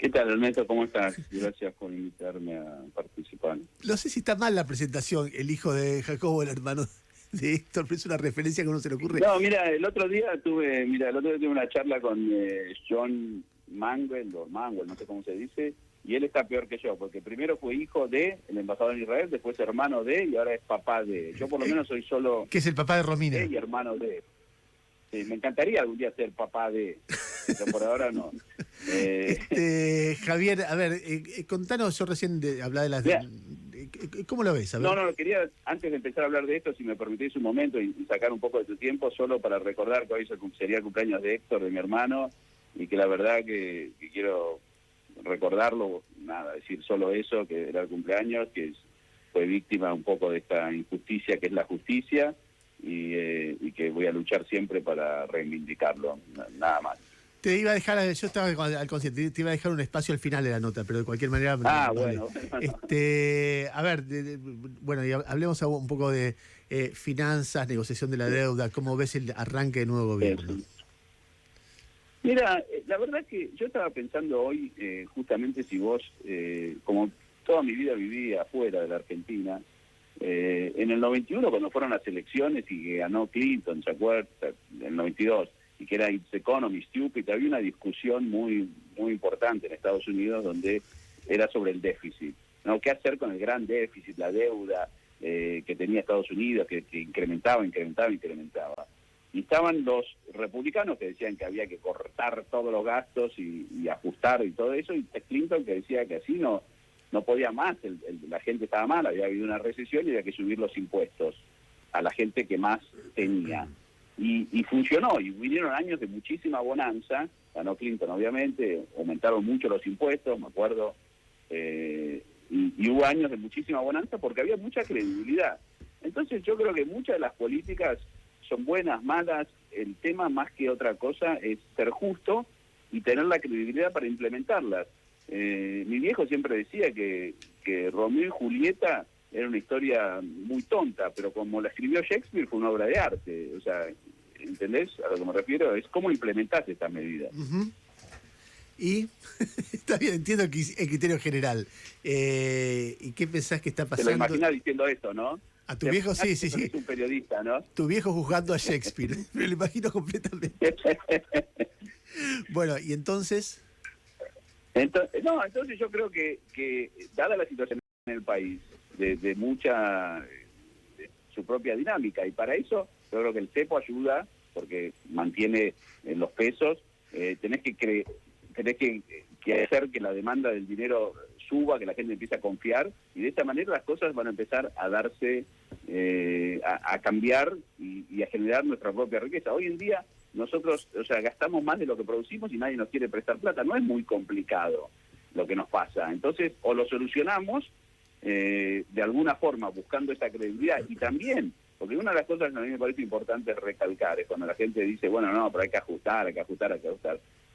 ¿Qué tal, Ernesto? ¿Cómo estás? Gracias por invitarme a participar. No sé si está mal la presentación, el hijo de Jacobo, el hermano de Héctor, pero es una referencia que a uno se le ocurre. No, mira, el otro día tuve una charla con John Mangel, o Mangel, no sé cómo se dice, y él está peor que yo, porque primero fue hijo de el embajador en Israel, después hermano de, y ahora es papá de. Yo por lo menos soy solo Que es el papá de Romina. y hermano de. Sí, me encantaría algún día ser papá de, pero por ahora no. Javier, a ver, contanos, yo recién hablaba de las... Mira, ¿cómo lo ves? A ver. no, quería, antes de empezar a hablar de esto, si me permitís un momento y sacar un poco de tu tiempo, solo para recordar que hoy sería el cumpleaños de Héctor, de mi hermano, y que la verdad que quiero recordarlo, nada, decir solo eso, que era el cumpleaños, fue víctima un poco de esta injusticia que es la justicia, y que voy a luchar siempre para reivindicarlo, nada más. Te iba a dejar, yo estaba al consciente, te iba a dejar un espacio al final de la nota, pero de cualquier manera... Bueno. A ver, bueno, y hablemos un poco de finanzas, negociación de la deuda, ¿cómo ves el arranque de nuevo gobierno? Mira, la verdad es que yo estaba pensando hoy, justamente si vos, como toda mi vida viví afuera de la Argentina, en el 91 cuando fueron las elecciones y que ganó Clinton, ¿se acuerdan? En el 92, y que era It's Economy Stupid, había una discusión muy importante en Estados Unidos donde era sobre el déficit, ¿no? ¿Qué hacer con el gran déficit, la deuda que tenía Estados Unidos, que incrementaba? Y estaban los republicanos que decían que había que cortar todos los gastos y ajustar y todo eso, y Clinton que decía que así no podía más, la gente estaba mal, había habido una recesión y había que subir los impuestos a la gente que más tenía. Y funcionó, y vinieron años de muchísima bonanza, ganó Clinton obviamente, aumentaron mucho los impuestos, me acuerdo, y hubo años de muchísima bonanza porque había mucha credibilidad. Entonces yo creo que muchas de las políticas son buenas, malas, el tema más que otra cosa es ser justo y tener la credibilidad para implementarlas. Mi viejo siempre decía que Romeo y Julieta era una historia muy tonta, pero como la escribió Shakespeare fue una obra de arte. O sea, ¿entendés a lo que me refiero? Es cómo implementás estas medidas. Y está bien, entiendo el criterio general. ¿Y qué pensás que está pasando? Te lo imaginas diciendo esto, ¿no? A tu viejo, sí. Es un periodista, ¿no? Tu viejo juzgando a Shakespeare. Me lo imagino completamente. Bueno, y entonces... Entonces yo creo que dada la situación en el país, de mucha su propia dinámica, y para eso yo creo que el cepo ayuda, porque mantiene los pesos, tenés que hacer que la demanda del dinero suba, que la gente empiece a confiar, y de esta manera las cosas van a empezar a darse, a cambiar y a generar nuestra propia riqueza. Hoy en día nosotros, gastamos más de lo que producimos y nadie nos quiere prestar plata. No es muy complicado lo que nos pasa. Entonces, o lo solucionamos de alguna forma buscando esa credibilidad, y también, porque una de las cosas que a mí me parece importante recalcar es cuando la gente dice, bueno, no, pero hay que ajustar.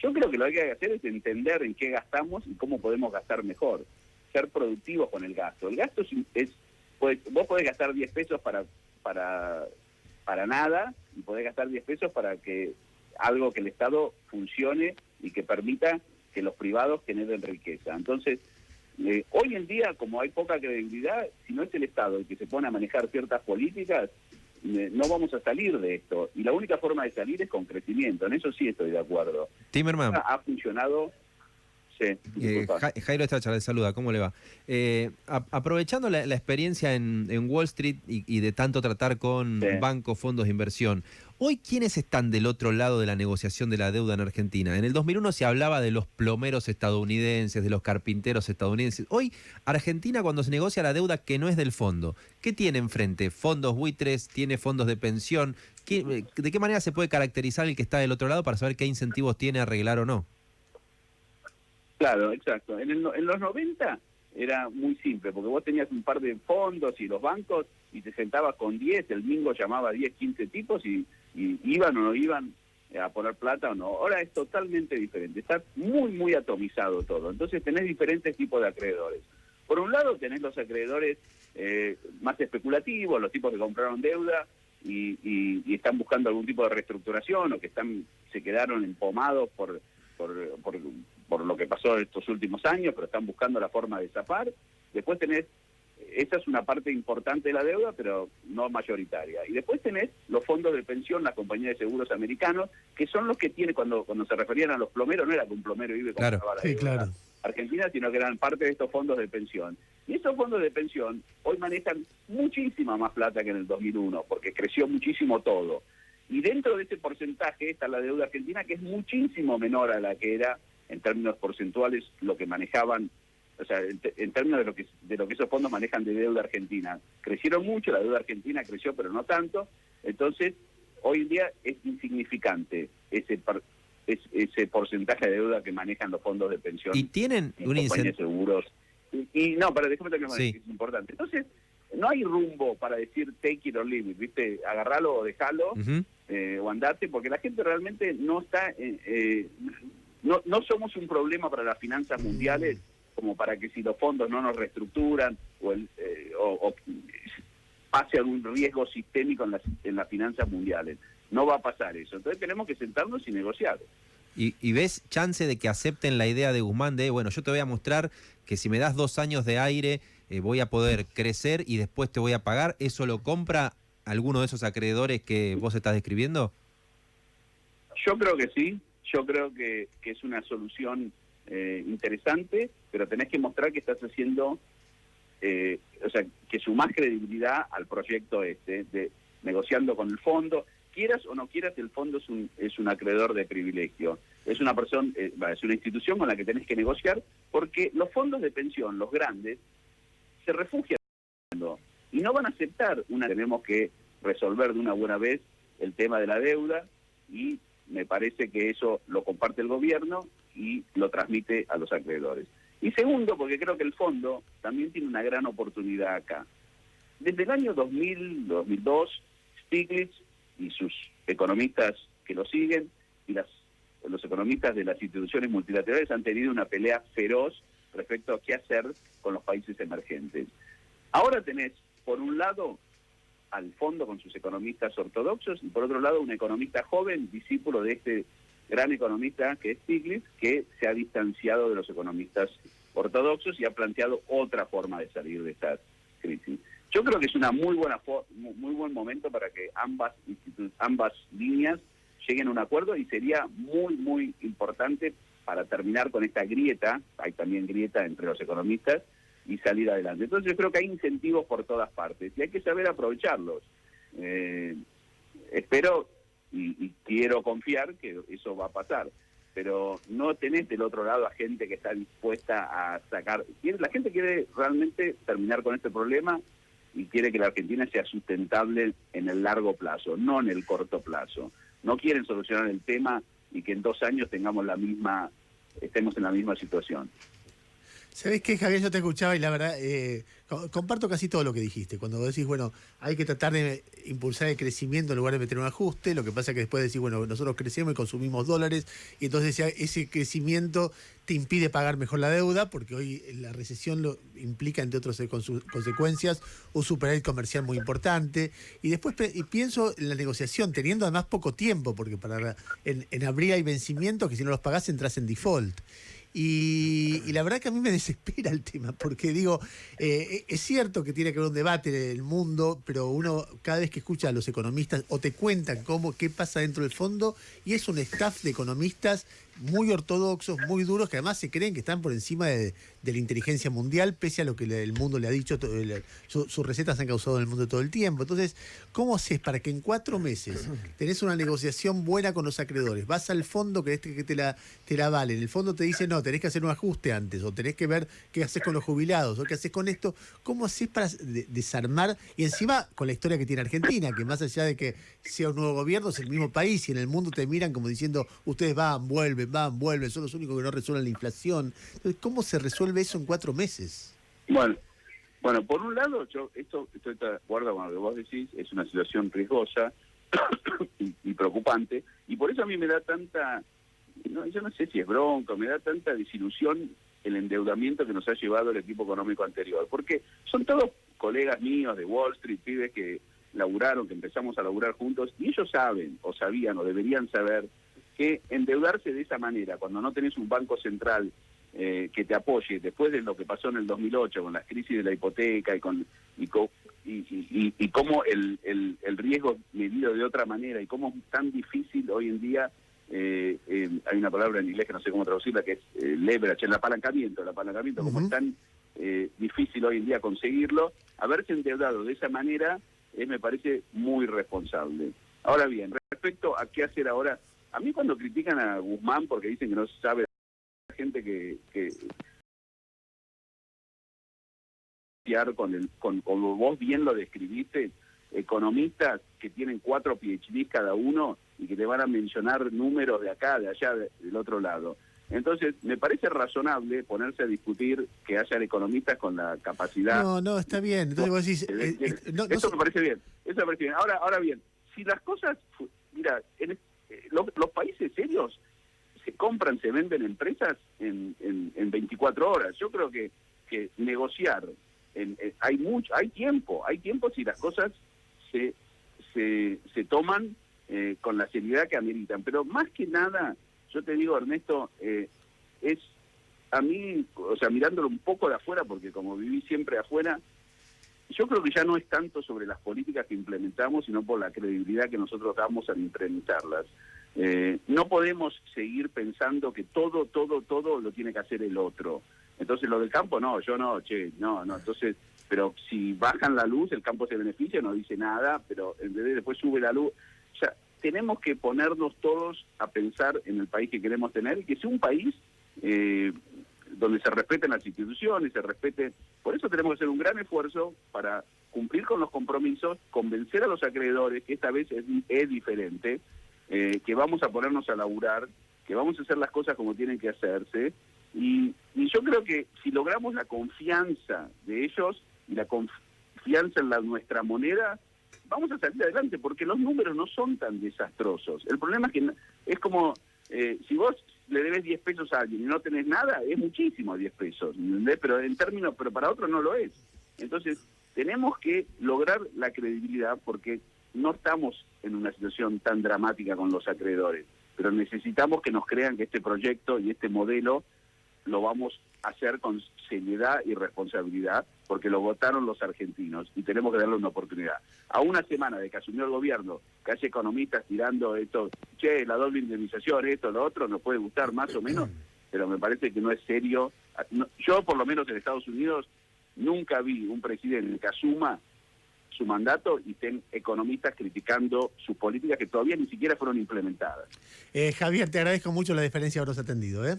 Yo creo que lo que hay que hacer es entender en qué gastamos y cómo podemos gastar mejor, ser productivos con el gasto. El gasto vos podés gastar 10 pesos para nada, y podés gastar 10 pesos para que algo que el Estado funcione y que permita que los privados generen riqueza. Entonces, hoy en día, como hay poca credibilidad, si no es el Estado el que se pone a manejar ciertas políticas, no vamos a salir de esto. Y la única forma de salir es con crecimiento. En eso sí estoy de acuerdo. Timerman. Ha funcionado... Sí, Jairo Estracha le saluda, ¿cómo le va? Aprovechando la experiencia en Wall Street y de tanto tratar con bancos, fondos de inversión, hoy, ¿quiénes están del otro lado de la negociación de la deuda en Argentina? En el 2001 se hablaba de los plomeros estadounidenses, de los carpinteros estadounidenses. Hoy, Argentina, cuando se negocia la deuda que no es del fondo, ¿qué tiene enfrente? ¿Fondos buitres? ¿Tiene fondos de pensión? ¿De qué manera se puede caracterizar el que está del otro lado para saber qué incentivos tiene a arreglar o no? Claro, exacto. En los 90 era muy simple, porque vos tenías un par de fondos y los bancos, y te sentabas con 10, el bingo llamaba 10, 15 tipos, y iban o no iban a poner plata o no. Ahora es totalmente diferente, está muy atomizado todo. Entonces tenés diferentes tipos de acreedores. Por un lado tenés los acreedores más especulativos, los tipos que compraron deuda y están buscando algún tipo de reestructuración, o que se quedaron empomados por lo que pasó estos últimos años, pero están buscando la forma de zafar. Después tenés, esa es una parte importante de la deuda, pero no mayoritaria. Y después tenés los fondos de pensión, las compañías de seguros americanos, que son los que tienen, cuando se referían a los plomeros, no era que un plomero vive con la sí, claro. Argentina, sino que eran parte de estos fondos de pensión. Y esos fondos de pensión hoy manejan muchísima más plata que en el 2001, porque creció muchísimo todo. Y dentro de ese porcentaje está la deuda argentina, que es muchísimo menor a la que era en términos porcentuales lo que manejaban, o sea, en términos de lo que esos fondos manejan de deuda argentina. Crecieron mucho, la deuda argentina creció, pero no tanto. Entonces, hoy en día es insignificante ese porcentaje de deuda que manejan los fondos de pensión. Y tienen un compañías de seguros. Y no, pero déjame que sí. es importante. Entonces, no hay rumbo para decir take it or leave it, ¿viste? Agarralo o dejalo, o andate, porque la gente realmente no está... no somos un problema para las finanzas mundiales, como para que si los fondos no nos reestructuran o pase algún riesgo sistémico en las finanzas mundiales. No va a pasar eso. Entonces tenemos que sentarnos y negociar. ¿Y ves chance de que acepten la idea de Guzmán de, bueno, yo te voy a mostrar que si me das 2 años de aire voy a poder crecer y después te voy a pagar? ¿Eso lo compra alguno de esos acreedores que vos estás describiendo? Yo creo que sí. Yo creo que es una solución interesante, pero tenés que mostrar que estás haciendo, o sea, que sumás credibilidad al proyecto de negociando con el fondo. Quieras o no quieras, el fondo es un acreedor de privilegio. Es una persona, es una institución con la que tenés que negociar, porque los fondos de pensión, los grandes, se refugian y no van a aceptar tenemos que resolver de una buena vez el tema de la deuda, y me parece que eso lo comparte el gobierno y lo transmite a los acreedores. Y segundo, porque creo que el fondo también tiene una gran oportunidad acá. Desde el año 2000, 2002, Stiglitz y sus economistas que lo siguen y los economistas de las instituciones multilaterales han tenido una pelea feroz respecto a qué hacer con los países emergentes. Ahora tenés, por un lado, al fondo con sus economistas ortodoxos, y por otro lado un economista joven, discípulo de este gran economista que es Stiglitz, que se ha distanciado de los economistas ortodoxos y ha planteado otra forma de salir de esta crisis. Yo creo que es una muy buen momento para que ambas líneas lleguen a un acuerdo, y sería muy importante para terminar con esta grieta, hay también grieta entre los economistas, y salir adelante. Entonces yo creo que hay incentivos por todas partes y hay que saber aprovecharlos. Espero y quiero confiar que eso va a pasar, pero no tenés del otro lado a gente que está dispuesta a sacar... La gente quiere realmente terminar con este problema y quiere que la Argentina sea sustentable en el largo plazo, no en el corto plazo. No quieren solucionar el tema y que en 2 años estemos en la misma situación. ¿Sabés qué, Javier? Yo te escuchaba y la verdad comparto casi todo lo que dijiste. Cuando vos decís, bueno, hay que tratar de impulsar el crecimiento en lugar de meter un ajuste, lo que pasa es que después decís, bueno, nosotros crecemos y consumimos dólares, y entonces ese crecimiento te impide pagar mejor la deuda, porque hoy la recesión lo implica, entre otras consecuencias, un superávit comercial muy importante. Y después pienso en la negociación, teniendo además poco tiempo, porque en abril hay vencimientos que si no los pagás entras en default. Y la verdad que a mí me desespera el tema, porque digo, es cierto que tiene que haber un debate en el mundo, pero uno cada vez que escucha a los economistas o te cuentan qué pasa dentro del fondo, y es un staff de economistas muy ortodoxos, muy duros, que además se creen que están por encima de la inteligencia mundial, pese a lo que el mundo le ha dicho, sus recetas han causado en el mundo todo el tiempo. Entonces, ¿cómo haces para que en 4 meses tenés una negociación buena con los acreedores? Vas al fondo, querés que te la avalen, el fondo te dice, no, tenés que hacer un ajuste antes, o tenés que ver qué haces con los jubilados, o qué haces con esto. ¿Cómo haces para desarmar? Y encima, con la historia que tiene Argentina, que más allá de que sea un nuevo gobierno, es el mismo país, y en el mundo te miran como diciendo, ustedes vuelven, son los únicos que no resuelven la inflación. Entonces, ¿cómo se resuelve eso en 4 meses? Bueno, por un lado, estoy de acuerdo con lo que vos decís, es una situación riesgosa y preocupante, y por eso a mí me da tanta, yo no sé si es bronca, me da tanta desilusión el endeudamiento que nos ha llevado el equipo económico anterior, porque son todos colegas míos de Wall Street, pibes que laburaron, que empezamos a laburar juntos, y ellos saben, o sabían, o deberían saber, que endeudarse de esa manera, cuando no tenés un banco central que te apoye después de lo que pasó en el 2008 con la crisis de la hipoteca y cómo el riesgo medido de otra manera y cómo es tan difícil hoy en día. Hay una palabra en inglés que no sé cómo traducirla, que es leverage, el apalancamiento, como es tan difícil hoy en día conseguirlo. Haberse endeudado de esa manera me parece muy responsable. Ahora bien, respecto a qué hacer ahora, a mí cuando critican a Guzmán porque dicen que no sabe, la gente que como vos bien lo describiste, economistas que tienen 4 PhDs cada uno y que te van a mencionar números de acá, de allá, del otro lado. Entonces, me parece razonable ponerse a discutir que hayan economistas con la capacidad... No, está bien. Entonces vos decís... Eso me parece bien, Ahora bien, si las cosas... Mira, los países serios se compran, se venden empresas en 24 horas. Yo creo que negociar... hay tiempo si las cosas se toman con la seriedad que ameritan. Pero más que nada, yo te digo, Ernesto, es a mí, o sea, mirándolo un poco de afuera, porque como viví siempre afuera, yo creo que ya no es tanto sobre las políticas que implementamos, sino por la credibilidad que nosotros damos al implementarlas. No podemos seguir pensando que todo lo tiene que hacer el otro. Entonces lo del campo, no, entonces, pero si bajan la luz, el campo se beneficia, no dice nada, pero en vez de después sube la luz. O sea, tenemos que ponernos todos a pensar en el país que queremos tener, y que sea un país donde se respeten las instituciones, por eso tenemos que hacer un gran esfuerzo para cumplir con los compromisos, convencer a los acreedores que esta vez es diferente, que vamos a ponernos a laburar, que vamos a hacer las cosas como tienen que hacerse. Y yo creo que si logramos la confianza de ellos y la confianza en nuestra moneda, vamos a salir adelante, porque los números no son tan desastrosos. El problema es que es como si vos le debes 10 pesos a alguien y no tenés nada, es muchísimo 10 pesos, ¿entendés? Pero para otros no lo es. Entonces, tenemos que lograr la credibilidad, porque no estamos en una situación tan dramática con los acreedores, pero necesitamos que nos crean que este proyecto y este modelo lo vamos a hacer con seriedad y responsabilidad, porque lo votaron los argentinos y tenemos que darle una oportunidad. A una semana de que asumió el gobierno, que haya economistas tirando esto, la doble indemnización, esto, lo otro, nos puede gustar más o menos, pero me parece que no es serio. Yo, por lo menos en Estados Unidos, nunca vi un presidente que asuma su mandato y estén economistas criticando sus políticas que todavía ni siquiera fueron implementadas. Javier, te agradezco mucho la diferencia habernos atendido, ¿eh?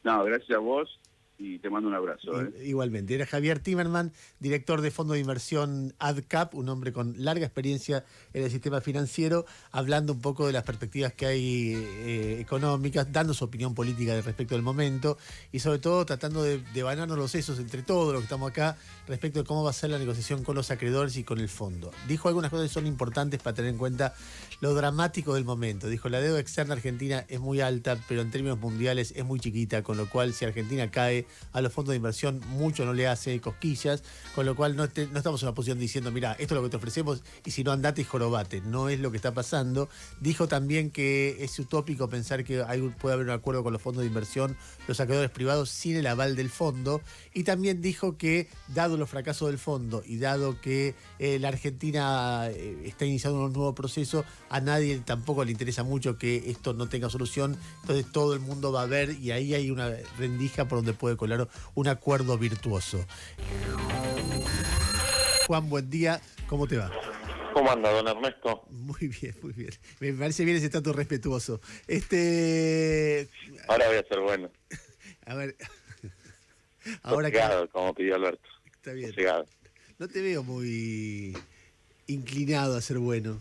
No, gracias a vos y te mando un abrazo. Igualmente. Era Javier Timerman, director de fondo de inversión AdCap, un hombre con larga experiencia en el sistema financiero, hablando un poco de las perspectivas que hay económicas, dando su opinión política respecto del momento y sobre todo tratando de banarnos los sesos entre todos los que estamos acá respecto de cómo va a ser la negociación con los acreedores y con el fondo. Dijo algunas cosas que son importantes para tener en cuenta lo dramático del momento. Dijo, la deuda externa argentina es muy alta, pero en términos mundiales es muy chiquita, con lo cual si Argentina cae, a los fondos de inversión mucho no le hace cosquillas, con lo cual no estamos en una posición diciendo, mira, esto es lo que te ofrecemos y si no, andate y jorobate. No es lo que está pasando. Dijo también que es utópico pensar que puede haber un acuerdo con los fondos de inversión, los acreedores privados, sin el aval del fondo. Y también dijo que, dado los fracasos del fondo y dado que la Argentina está iniciando un nuevo proceso, a nadie tampoco le interesa mucho que esto no tenga solución. Entonces todo el mundo va a ver y ahí hay una rendija por donde puede colar un acuerdo virtuoso. Juan, buen día. ¿Cómo te va? ¿Cómo anda, don Ernesto? Muy bien, muy bien. Me parece bien ese trato respetuoso. Ahora voy a ser bueno. A ver. Ahora sosegado, como pidió Alberto. Está bien. Sosegado. No te veo muy inclinado a ser bueno.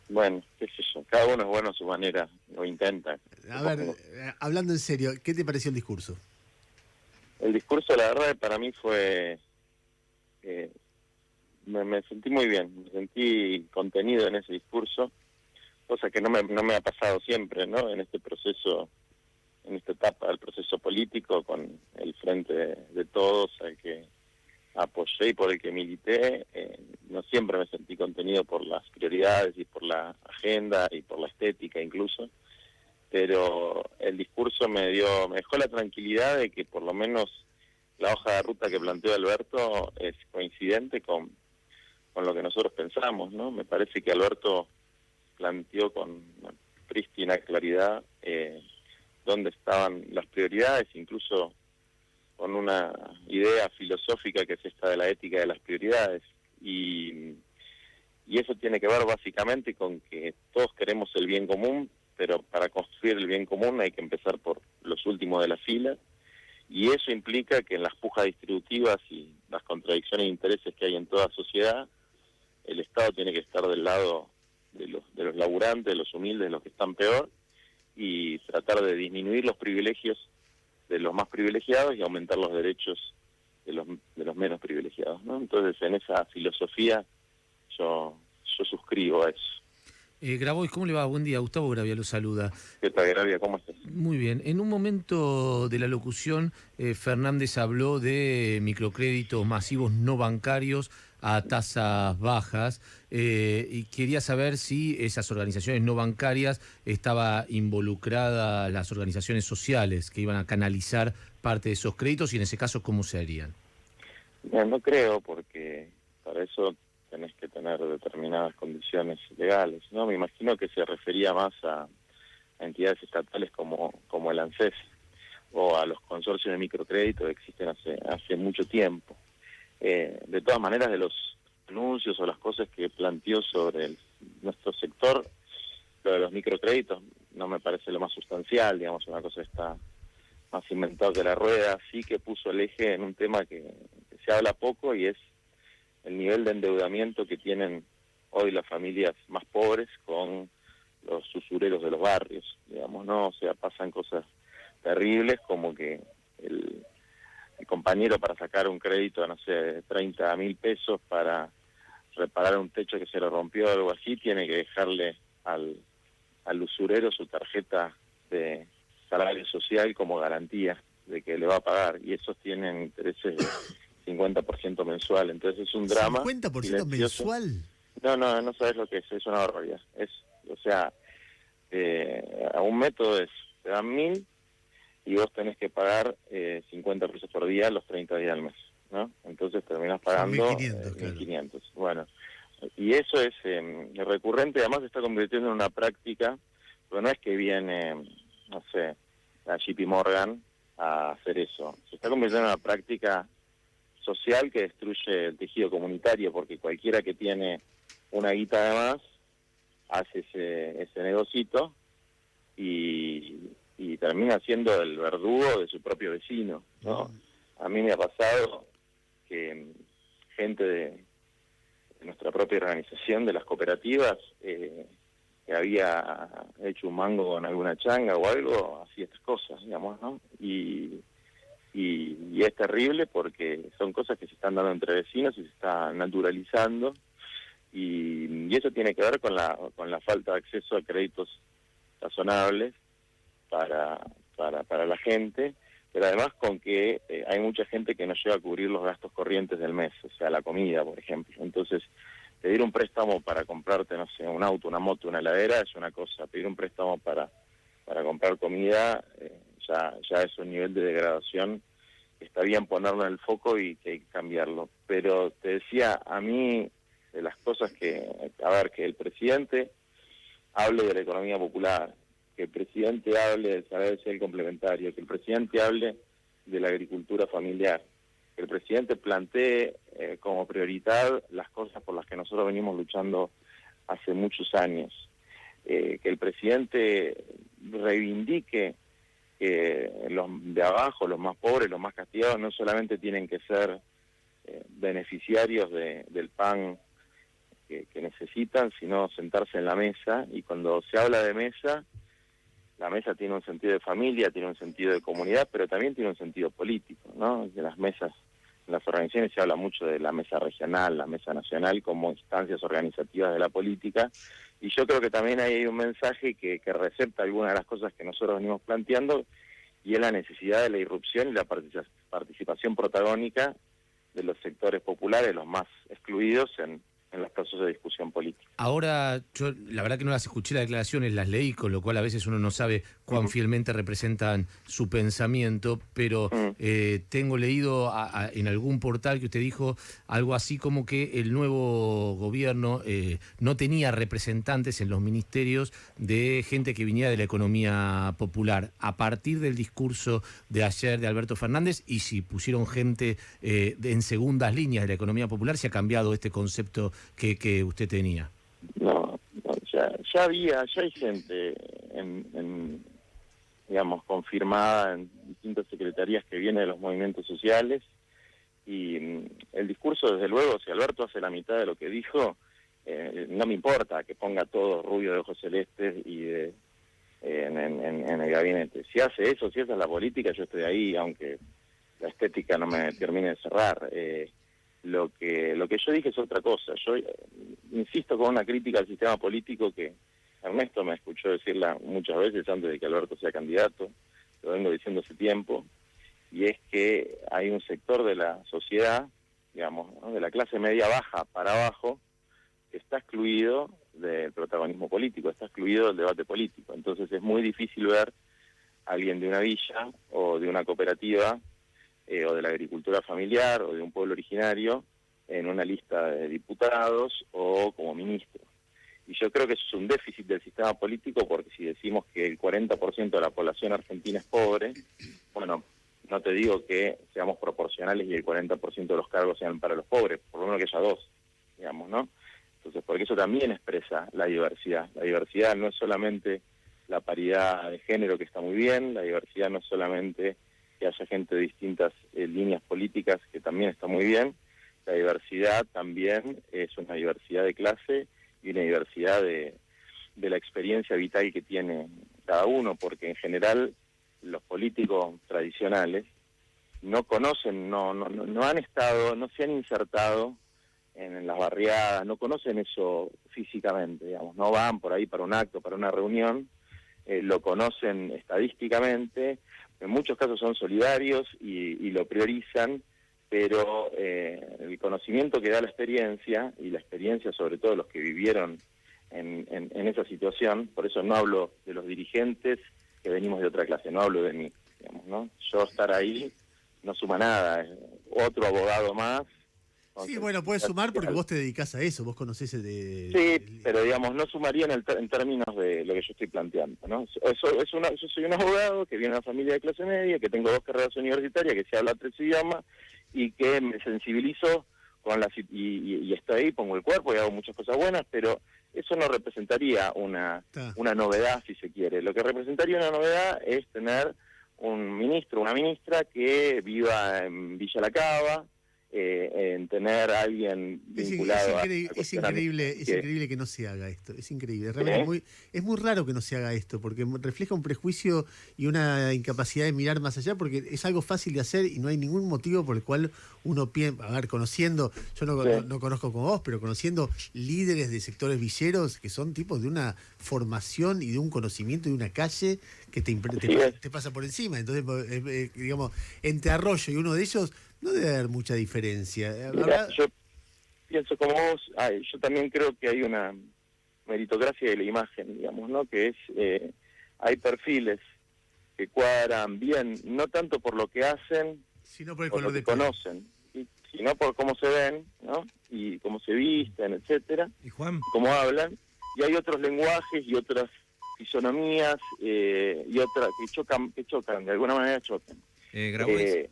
Bueno, qué sé yo. Cada uno es bueno a su manera, lo intenta. A ver, hablando en serio, ¿qué te pareció el discurso? El discurso, la verdad, para mí fue... me sentí muy bien, me sentí contenido en ese discurso, cosa que no me ha pasado siempre, ¿no? En este proceso, en esta etapa del proceso político, con el Frente de Todos, al que apoyé y por el que milité, no siempre me sentí contenido por las prioridades y por la agenda y por la estética incluso. pero el discurso me dejó la tranquilidad de que por lo menos la hoja de ruta que planteó Alberto es coincidente con lo que nosotros pensamos, ¿no? Me parece que Alberto planteó con prístina claridad dónde estaban las prioridades, incluso con una idea filosófica que es esta de la ética de las prioridades. Y eso tiene que ver básicamente con que todos queremos el bien común, pero para construir el bien común hay que empezar por los últimos de la fila, y eso implica que en las pujas distributivas y las contradicciones de intereses que hay en toda sociedad, el Estado tiene que estar del lado de los laburantes, de los humildes, de los que están peor, y tratar de disminuir los privilegios de los más privilegiados y aumentar los derechos de los menos privilegiados, ¿no? Entonces, en esa filosofía yo suscribo a eso. Grabois, ¿cómo le va? Buen día, Gustavo Gravia lo saluda. ¿Qué tal, Gravia? ¿Cómo estás? Muy bien. En un momento de la locución, Fernández habló de microcréditos masivos no bancarios a tasas bajas, y quería saber si esas organizaciones no bancarias estaba involucradas las organizaciones sociales que iban a canalizar parte de esos créditos, y en ese caso, ¿cómo se harían? No creo, porque para eso tenés que tener determinadas condiciones legales, ¿no? Me imagino que se refería más a entidades estatales como el ANSES o a los consorcios de microcrédito que existen hace mucho tiempo. De todas maneras, de los anuncios o las cosas que planteó sobre nuestro sector, lo de los microcréditos no me parece lo más sustancial, digamos, una cosa está más inventado que la rueda. Sí que puso el eje en un tema que se habla poco, y es el nivel de endeudamiento que tienen hoy las familias más pobres con los usureros de los barrios, digamos, ¿no? O sea, pasan cosas terribles como que el compañero, para sacar un crédito, no sé, 30.000 pesos para reparar un techo que se le rompió o algo así, tiene que dejarle al usurero su tarjeta de salario social como garantía de que le va a pagar, y esos tienen intereses de 50% mensual. Entonces es un drama. ¿50% silencioso. mensual? No No sabes lo que es una barbaridad. O sea, a un método te dan 1.000 y vos tenés que pagar 50 pesos por día los 30 días del mes, ¿no? Entonces terminás pagando 1.500. Claro. Bueno, y eso es recurrente, además se está convirtiendo en una práctica, pero no es que viene, no sé, la JP Morgan a hacer eso. Se está convirtiendo en una práctica social que destruye el tejido comunitario, porque cualquiera que tiene una guita de más hace ese negocito y termina siendo el verdugo de su propio vecino, ¿no? A mí me ha pasado que gente de nuestra propia organización, de las cooperativas, que había hecho un mango con alguna changa o algo, hacía estas cosas, digamos, ¿no? Y es terrible porque son cosas que se están dando entre vecinos y se está naturalizando, y eso tiene que ver con la falta de acceso a créditos razonables para la gente, pero además con que hay mucha gente que no llega a cubrir los gastos corrientes del mes, o sea, la comida, por ejemplo. Entonces, pedir un préstamo para comprarte, no sé, un auto, una moto, una heladera es una cosa. Pedir un préstamo para comprar comida ya es un nivel de degradación que está bien ponerlo en el foco y que hay que cambiarlo. Pero te decía, a mí, de las cosas que el presidente hable de la economía popular, que el presidente hable del saber social complementario, que el presidente hable de la agricultura familiar, que el presidente plantee como prioridad las cosas por las que nosotros venimos luchando hace muchos años, que el presidente reivindique que los de abajo, los más pobres, los más castigados, no solamente tienen que ser beneficiarios del pan que necesitan, sino sentarse en la mesa. Y cuando se habla de mesa, la mesa tiene un sentido de familia, tiene un sentido de comunidad, pero también tiene un sentido político, ¿no? De las mesas, en las organizaciones se habla mucho de la mesa regional, la mesa nacional, como instancias organizativas de la política, y yo creo que también ahí hay un mensaje que recepta algunas de las cosas que nosotros venimos planteando, y es la necesidad de la irrupción y la participación protagónica de los sectores populares, los más excluidos, en en los procesos de discusión política. Ahora, yo la verdad que no las escuché las declaraciones, las leí, con lo cual a veces uno no sabe cuán fielmente representan su pensamiento, pero tengo leído en algún portal que usted dijo algo así como que el nuevo gobierno no tenía representantes en los ministerios de gente que viniera de la economía popular. A partir del discurso de ayer de Alberto Fernández, y si pusieron gente en segundas líneas de la economía popular, se ha cambiado este concepto que usted tenía. No, ya hay gente digamos, confirmada en distintas secretarías que viene de los movimientos sociales, y el discurso, desde luego, si Alberto hace la mitad de lo que dijo, no me importa que ponga todo rubio de ojos celestes y en el gabinete. Si hace eso, si esa es la política, yo estoy ahí, aunque la estética no me termine de cerrar. Lo que yo dije es otra cosa. Yo insisto con una crítica al sistema político que Ernesto me escuchó decirla muchas veces antes de que Alberto sea candidato, lo vengo diciendo hace tiempo, y es que hay un sector de la sociedad, digamos, ¿no?, de la clase media baja para abajo, que está excluido del protagonismo político, está excluido del debate político. Entonces es muy difícil ver a alguien de una villa o de una cooperativa o de la agricultura familiar o de un pueblo originario en una lista de diputados o como ministro. Y yo creo que eso es un déficit del sistema político, porque si decimos que el 40% de la población argentina es pobre, bueno, no te digo que seamos proporcionales y el 40% de los cargos sean para los pobres, por lo menos que haya dos, digamos, ¿no? Entonces, porque eso también expresa la diversidad. La diversidad no es solamente la paridad de género, que está muy bien, la diversidad no es solamente que haya gente de distintas líneas políticas, que también está muy bien, la diversidad también es una diversidad de clase y una diversidad de la experiencia vital que tiene cada uno, porque en general los políticos tradicionales no conocen, no han estado, no se han insertado en las barriadas, no conocen eso físicamente, digamos, no van por ahí para un acto, para una reunión, lo conocen estadísticamente, en muchos casos son solidarios y lo priorizan, pero el conocimiento que da la experiencia, y la experiencia sobre todo de los que vivieron en esa situación, por eso no hablo de los dirigentes que venimos de otra clase, no hablo de mí, digamos, ¿no? Yo estar ahí no suma nada, es otro abogado más. Sí, bueno, puedes sumar porque vos te dedicás a eso, vos conocés Sí, pero digamos, no sumaría en términos de lo que yo estoy planteando, ¿no? Yo soy un abogado que viene de una familia de clase media, que tengo 2 carreras universitarias, que se habla 3 idiomas, y que me sensibilizo con y estoy ahí, pongo el cuerpo y hago muchas cosas buenas, pero eso no representaría una novedad, si se quiere. Lo que representaría una novedad es tener un ministro, una ministra que viva en Villa La Cava, en tener a alguien vinculado es increíble que no se haga esto, es increíble, realmente es muy raro que no se haga esto, porque refleja un prejuicio y una incapacidad de mirar más allá, porque es algo fácil de hacer y no hay ningún motivo por el cual uno piensa, a ver, conociendo, yo no conozco como vos, pero conociendo líderes de sectores villeros que son tipos de una formación y de un conocimiento de una calle que te pasa por encima, entonces digamos, entre Arroyo y uno de ellos no debe haber mucha diferencia. Mira, yo pienso como vos, yo también creo que hay una meritocracia de la imagen, digamos, ¿no? Que es, hay perfiles que cuadran bien, no tanto por lo que hacen, sino por el por color lo que de piel, conocen, sino por cómo se ven, ¿no? Y cómo se visten, etcétera, y Juan, cómo hablan, y hay otros lenguajes y otras fisonomías y otras que chocan, de alguna manera chocan. Grabois.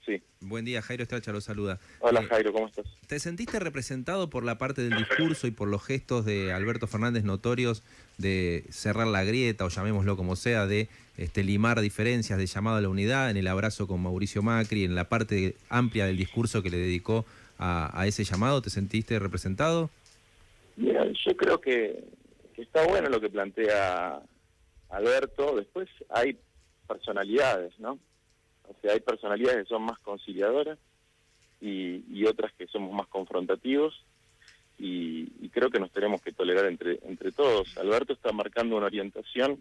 Sí. Buen día, Jairo Estracha lo saluda. Hola Jairo, ¿cómo estás? ¿Te sentiste representado por la parte del discurso y por los gestos de Alberto Fernández notorios de cerrar la grieta, o llamémoslo como sea, de limar diferencias, de llamado a la unidad, en el abrazo con Mauricio Macri, en la parte amplia del discurso que le dedicó a ese llamado? ¿Te sentiste representado? Mira, yo creo que está bueno lo que plantea Alberto. Después hay personalidades, ¿no? O sea, hay personalidades que son más conciliadoras y otras que somos más confrontativos, y creo que nos tenemos que tolerar entre todos. Alberto está marcando una orientación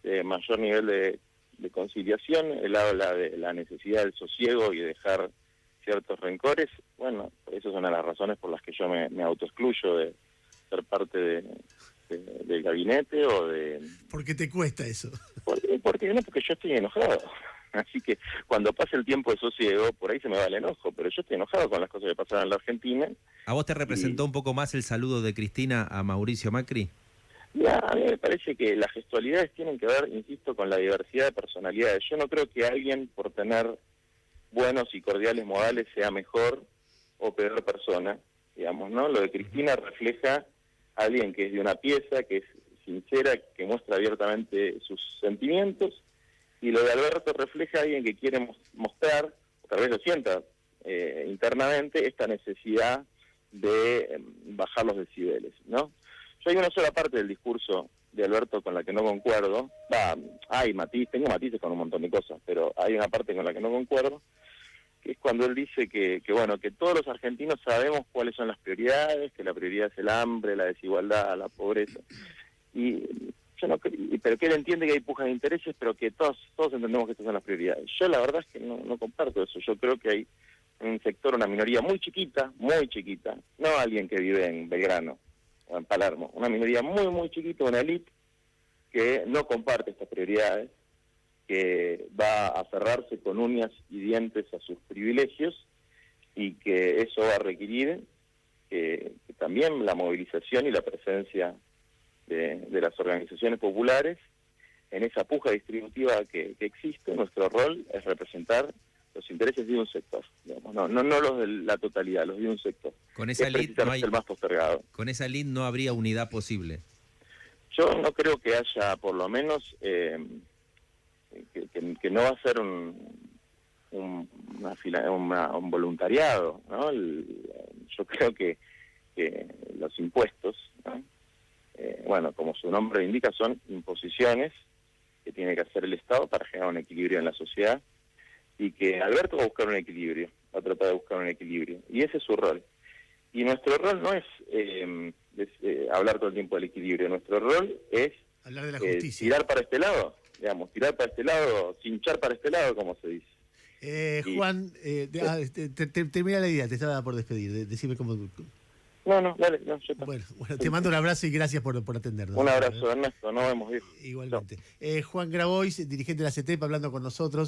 de mayor nivel de conciliación. Él habla de la necesidad del sosiego y dejar ciertos rencores. Bueno, esa es una de las razones por las que yo me autoexcluyo de ser parte del gabinete o de... ¿Por qué te cuesta eso? Porque yo estoy enojado. Así que cuando pase el tiempo de sosiego, por ahí se me va el enojo, pero yo estoy enojado con las cosas que pasaron en la Argentina. ¿A vos te representó un poco más el saludo de Cristina a Mauricio Macri? Ya, a mí me parece que las gestualidades tienen que ver, insisto, con la diversidad de personalidades. Yo no creo que alguien, por tener buenos y cordiales modales, sea mejor o peor persona, digamos, ¿no? Lo de Cristina refleja a alguien que es de una pieza, que es sincera, que muestra abiertamente sus sentimientos, y lo de Alberto refleja a alguien que quiere mostrar, o tal vez lo sienta internamente, esta necesidad de bajar los decibeles, ¿no? Yo hay una sola parte del discurso de Alberto con la que no concuerdo, tengo matices con un montón de cosas, pero hay una parte con la que no concuerdo, que es cuando él dice que todos los argentinos sabemos cuáles son las prioridades, que la prioridad es el hambre, la desigualdad, la pobreza. Y yo no pero que él entiende que hay pujas de intereses, pero que todos entendemos que estas son las prioridades. Yo la verdad es que no comparto eso. Yo creo que hay un sector, una minoría muy chiquita, no alguien que vive en Belgrano o en Palermo, una minoría muy, muy chiquita, una élite que no comparte estas prioridades, que va a aferrarse con uñas y dientes a sus privilegios, y que eso va a requerir que también la movilización y la presencia de las organizaciones populares en esa puja distributiva que existe. Nuestro rol es representar los intereses de un sector, digamos, no los de la totalidad, los de un sector. Con esa elite el más postergado. Con esa elite no habría unidad posible. Yo no creo que haya, por lo menos, que no va a ser un voluntariado, ¿no? Yo creo que los impuestos, ¿no? Como su nombre indica, son imposiciones que tiene que hacer el Estado para generar un equilibrio en la sociedad, y que Alberto va a buscar un equilibrio, va a tratar de buscar un equilibrio, y ese es su rol. Y nuestro rol no es hablar todo el tiempo del equilibrio, nuestro rol es hablar de la justicia. Tirar para este lado, tirar para este lado, cinchar para este lado, como se dice. Juan, termina la idea, te estaba por despedir, decime cómo... No, dale, yo está. Bueno, te mando un abrazo y gracias por atendernos. Un abrazo, Ernesto, nos vemos, viejo. Igualmente. Juan Grabois, dirigente de la CETEP, hablando con nosotros.